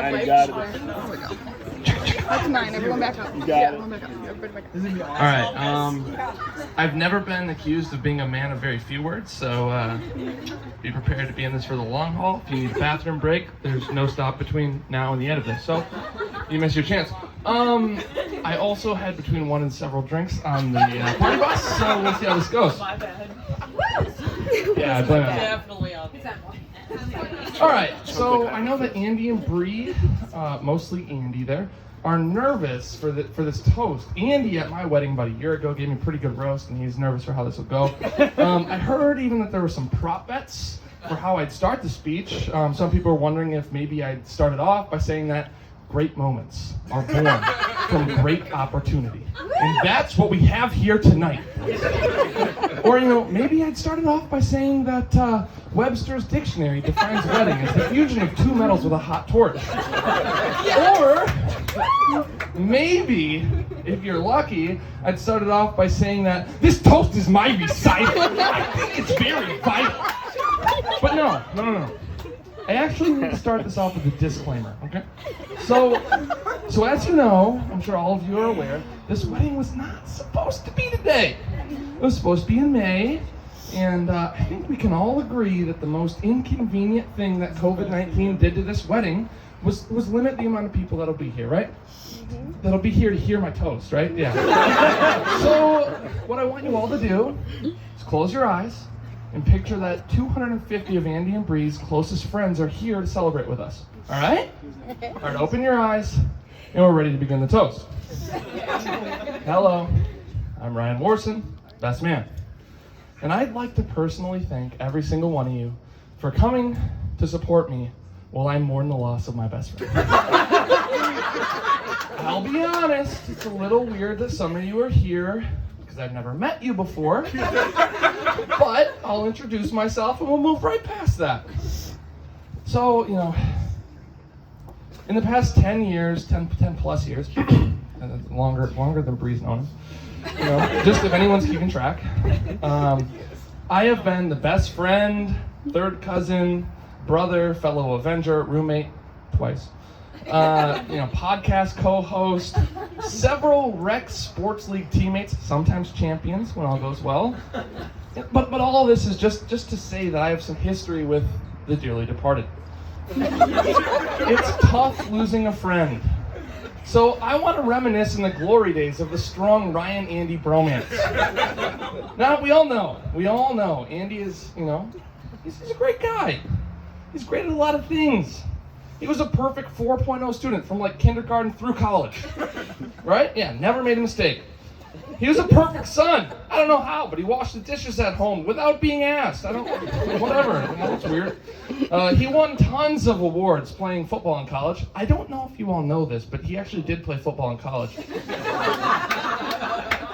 I got it. There we go. That's 9. Everyone back up. You got Yeah, it. everyone back up. Everybody back up. All right. I've never been accused of being a man of very few words, so be prepared to be in this for the long haul. If you need a bathroom break, there's no stop between now and the end of this, so you miss your chance. I also had between 1 and several drinks on the party bus, so we'll see how this goes. My bad. Yeah, I blame it. Definitely on. All right, so I know that Andy and Bree, mostly Andy there, are nervous for this toast. Andy at my wedding about a year ago gave me a pretty good roast, and he's nervous for how this will go. I heard even that there were some prop bets for how I'd start the speech. Some people were wondering if maybe I'd start it off by saying that great moments are born from great opportunity. And that's what we have here tonight. Or, maybe I'd start it off by saying that Webster's Dictionary defines wedding as the fusion of two metals with a hot torch. Or maybe, if you're lucky, I'd start it off by saying that this toast is my recital. I think it's very vital. But no. I actually need to start this off with a disclaimer, okay? So as you know, I'm sure all of you are aware, this wedding was not supposed to be today. It was supposed to be in May, and I think we can all agree that the most inconvenient thing that COVID-19 did to this wedding was limit the amount of people that'll be here, right? That'll be here to hear my toast, right? Yeah. So what I want you all to do is close your eyes and picture that 250 of Andy and Bree's closest friends are here to celebrate with us. All right? All right, open your eyes, and we're ready to begin the toast. Hello, I'm Ryan Warson, best man. And I'd like to personally thank every single one of you for coming to support me while I mourn the loss of my best friend. I'll be honest, it's a little weird that some of you are here because I've never met you before. But I'll introduce myself and we'll move right past that. So, in the past 10 years, 10 plus years, longer than Bree's known him, just if anyone's keeping track, I have been the best friend, third cousin, brother, fellow Avenger, roommate, twice, podcast co-host, several rec sports league teammates, sometimes champions when all goes well. But all of this is just to say that I have some history with the dearly departed. It's tough losing a friend. So I want to reminisce in the glory days of the strong Ryan-Andy bromance. Now, we all know, Andy is, he's a great guy. He's great at a lot of things. He was a perfect 4.0 student from kindergarten through college. Right? Yeah, never made a mistake. He was a perfect son. I don't know how, but he washed the dishes at home whateut being asked. Whatever. That's weird. He won tons of awards playing football in college. I don't know if you all know this, but he actually did play football in college.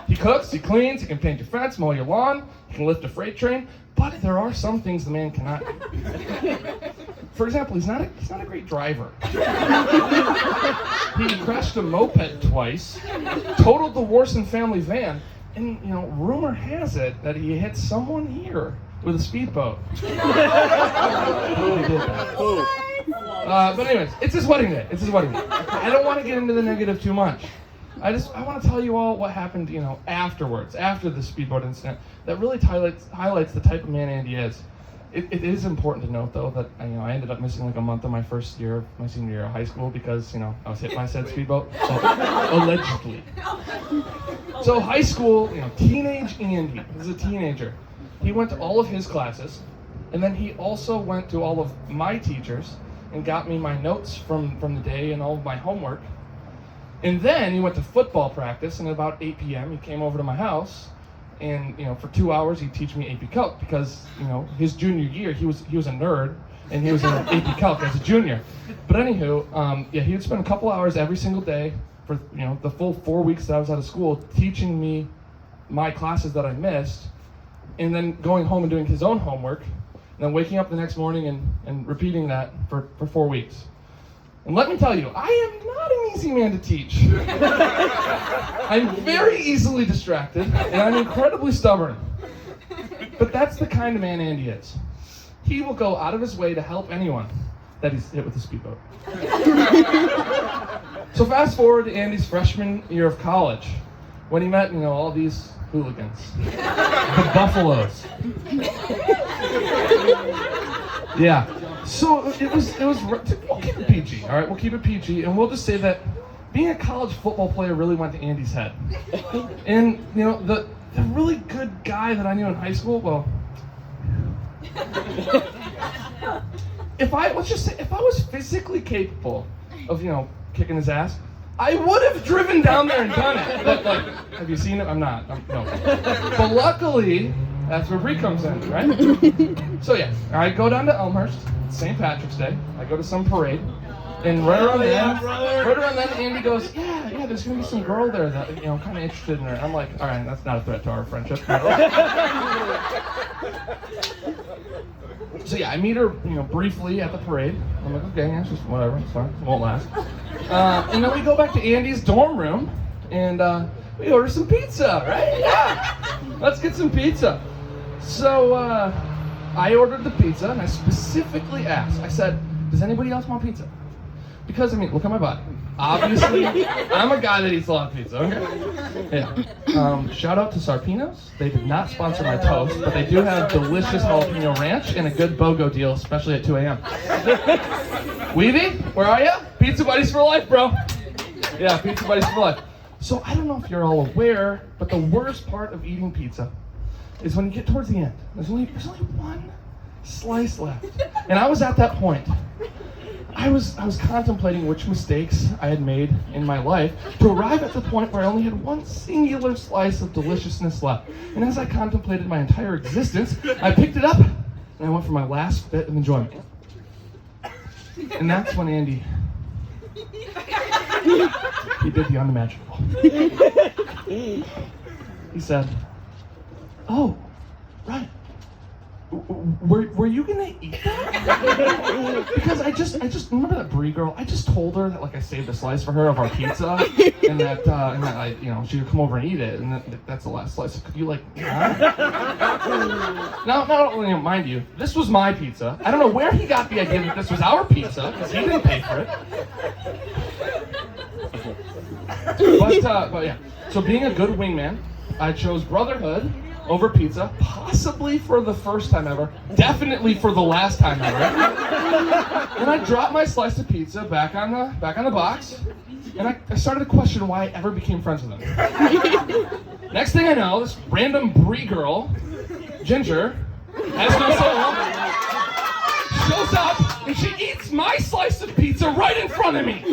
He cooks, he cleans, he can paint your fence, mow your lawn, he can lift a freight train, but there are some things the man cannot do. For example, he's not a great driver. He crashed a moped twice, totaled the Warson family van, and rumor has it that he hit someone here with a speedboat. He did that. But anyways, it's his wedding day. I don't want to get into the negative too much. I want to tell you all what happened, afterwards, after the speedboat incident, that really highlights the type of man Andy is. It is important to note, though, that I ended up missing a month of my senior year of high school because I was hit by said speedboat, so, allegedly. So high school, teenage Andy, this is a teenager. He went to all of his classes, and then he also went to all of my teachers and got me my notes from the day and all of my homework. And then he went to football practice, and at about 8 p.m. he came over to my house. And for 2 hours he'd teach me AP Calc because his junior year he was a nerd and he was in AP Calc as a junior. But anywho, he would spend a couple hours every single day for the full 4 weeks that I was out of school teaching me my classes that I missed, and then going home and doing his own homework, and then waking up the next morning and repeating that for 4 weeks. And let me tell you, I am not an easy man to teach. I'm very easily distracted, and I'm incredibly stubborn. But that's the kind of man Andy is. He will go out of his way to help anyone, that he's hit with a speedboat. So fast forward to Andy's freshman year of college, when he met, all these hooligans, the Buffaloes. Yeah. So it was. We'll keep it PG, all right? We'll keep it PG, and we'll just say that being a college football player really went to Andy's head. And the really good guy that I knew in high school, well, if I was physically capable of kicking his ass, I would have driven down there and done it. But have you seen it? I'm not. No. But luckily, that's where Bree comes in, right? So yeah, I go down to Elmhurst, St. Patrick's Day. I go to some parade, and right around then, Andy goes, yeah, there's gonna be some girl there that kind of interested in her. I'm like, all right, that's not a threat to our friendship. So yeah, I meet her, briefly at the parade. I'm like, okay, yeah, it's just whatever, it's fine, it won't last. And then we go back to Andy's dorm room, and we order some pizza, right? Yeah, let's get some pizza. So I ordered the pizza, and I specifically asked. I said, does anybody else want pizza? Because look at my body. Obviously, I'm a guy that eats a lot of pizza. Okay. Yeah. Shout out to Sarpinos. They did not sponsor my toast, but they do have delicious jalapeno ranch and a good BOGO deal, especially at 2 a.m. Weavy, where are you? Pizza buddies for life, bro. Yeah, pizza buddies for life. So I don't know if you're all aware, but the worst part of eating pizza is when you get towards the end. There's only one slice left, and I was at that point. I was contemplating which mistakes I had made in my life to arrive at the point where I only had one singular slice of deliciousness left. And as I contemplated my entire existence, I picked it up and I went for my last bit of enjoyment. And that's when Andy, he did the unimaginable. He said, "Oh, right. Were you gonna eat that?" Because I just remember that Brie girl. I just told her that I saved a slice for her of our pizza, and that I she could come over and eat it, and that's the last slice. So could you Now, mind you, this was my pizza. I don't know where he got the idea that this was our pizza because he didn't pay for it. But yeah. So being a good wingman, I chose brotherhood over pizza, possibly for the first time ever, definitely for the last time ever. And I dropped my slice of pizza back on the box, and I started to question why I ever became friends with him. Next thing I know, this random Brie girl, Ginger, has no soul, shows up and she eats my slice of pizza right in front of me.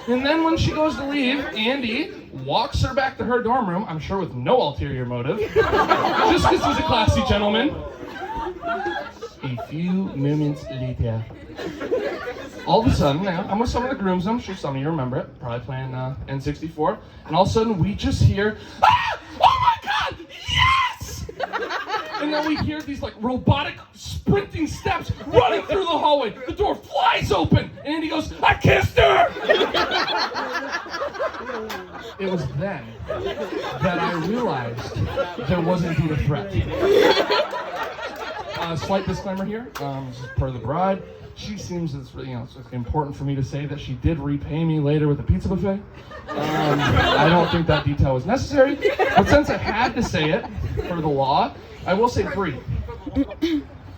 And then when she goes to leave, Andy walks her back to her dorm room, I'm sure with no ulterior motive, just because he's a classy gentleman. A few moments later, all of a sudden, I'm with some of the grooms, I'm sure some of you remember it, probably playing N64, and all of a sudden we just hear, "Ah! Oh my God, yes!" And then we hear these robotic sprinting steps running through the hallway. The door flies open, and Andy goes, "I kissed her!" It was then that I realized there was indeed a threat. Slight disclaimer here, this is per the bride. She seems it's important for me to say that she did repay me later with a pizza buffet. I don't think that detail was necessary, but since I had to say it for the law, I will say Brie.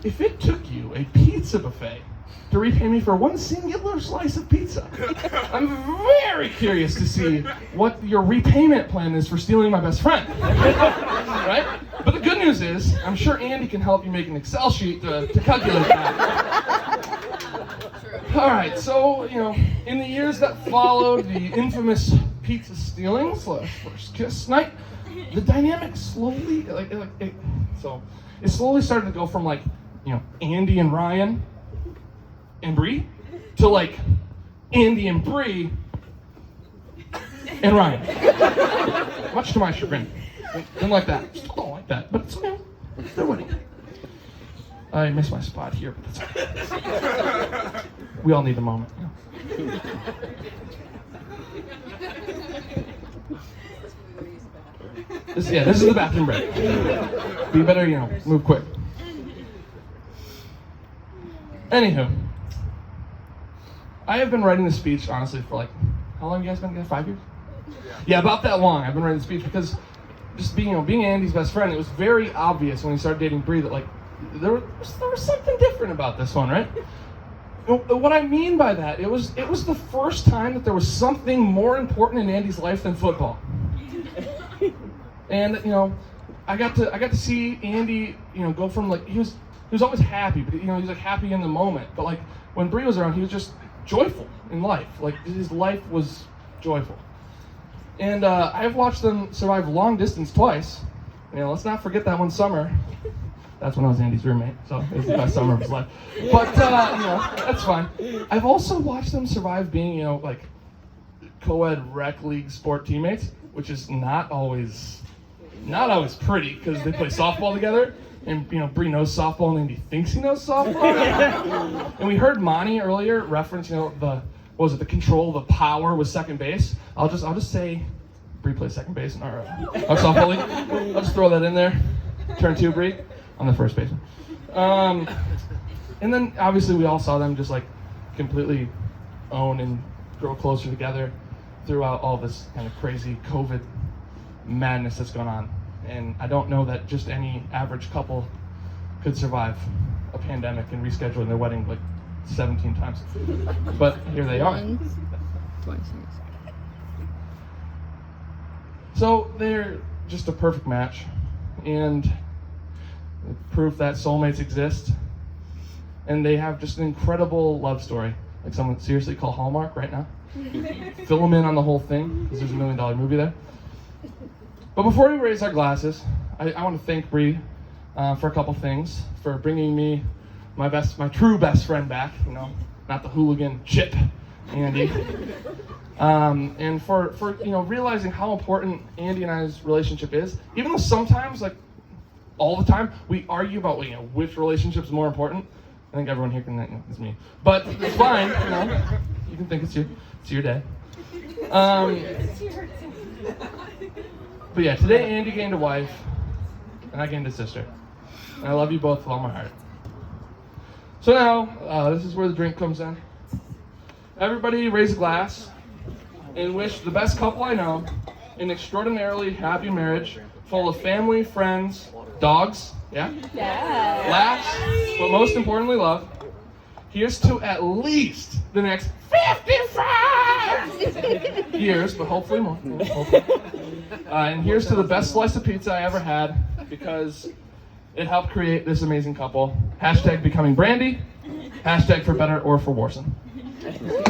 If it took you a pizza buffet to repay me for one singular slice of pizza, I'm very curious to see what your repayment plan is for stealing my best friend. Right? But the good news is, I'm sure Andy can help you make an Excel sheet to calculate that. All right, so, in the years that followed the infamous pizza stealing / first kiss night, the dynamic slowly, it slowly started to go from Andy and Ryan and Brie to Andy and Brie and Ryan. Much to my chagrin. Didn't like that. Still don't like that, but it's okay. They're winning. I missed my spot here, but that's okay. We all need a moment. This is the bathroom break. But you better, move quick. Anywho, I have been writing this speech, honestly, for like, how long have you guys been together? 5 years? Yeah, about that long. I've been writing the speech because just being Andy's best friend, it was very obvious when he started dating Bree that like there was something different about this one, right? What I mean by that, it was the first time that there was something more important in Andy's life than football. And I got to see Andy, go from like he was always happy, but he was like happy in the moment. But like when Bree was around, he was just joyful in life. Like his life was joyful. And I've watched them survive long distance twice. Let's not forget that one summer. That's when I was Andy's roommate, so it was the best summer of his life. But that's fine. I've also watched them survive being, like co-ed rec league sport teammates, which is not always pretty because they play softball together. And Bree knows softball, and Andy thinks he knows softball. And we heard Monty earlier reference, the control, the power with second base. I'll just say, Bree plays second base in our softball league. I'll just throw that in there. Turn 2, Bree. I'm the first baseman. And then obviously we all saw them just like completely own and grow closer together throughout all this kind of crazy COVID madness that's going on. And I don't know that just any average couple could survive a pandemic and rescheduling their wedding like 17 times. But here they are. So they're just a perfect match, and proof that soulmates exist. And they have just an incredible love story. Like someone seriously call Hallmark right now. Fill them in on the whole thing, because there's $1 million movie there. But before we raise our glasses, I want to thank Bree for a couple things, for bringing me my true best friend back, not the hooligan Chip, Andy. And for realizing how important Andy and I's relationship is, even though sometimes, like all the time, we argue about which relationship is more important. I think everyone here can, it's me. But it's fine, you can think it's your day. But yeah, today Andy gained a wife, and I gained a sister. And I love you both with all my heart. So now, this is where the drink comes in. Everybody raise a glass and wish the best couple I know an extraordinarily happy marriage full of family, friends, dogs, yeah? Laughs, but most importantly, love. Here's to at least the next 55 years, but hopefully more. Hopefully. And here's to the best slice of pizza I ever had, because it helped create this amazing couple. Hashtag becoming Brandy. Hashtag for better or for worse. Cheers.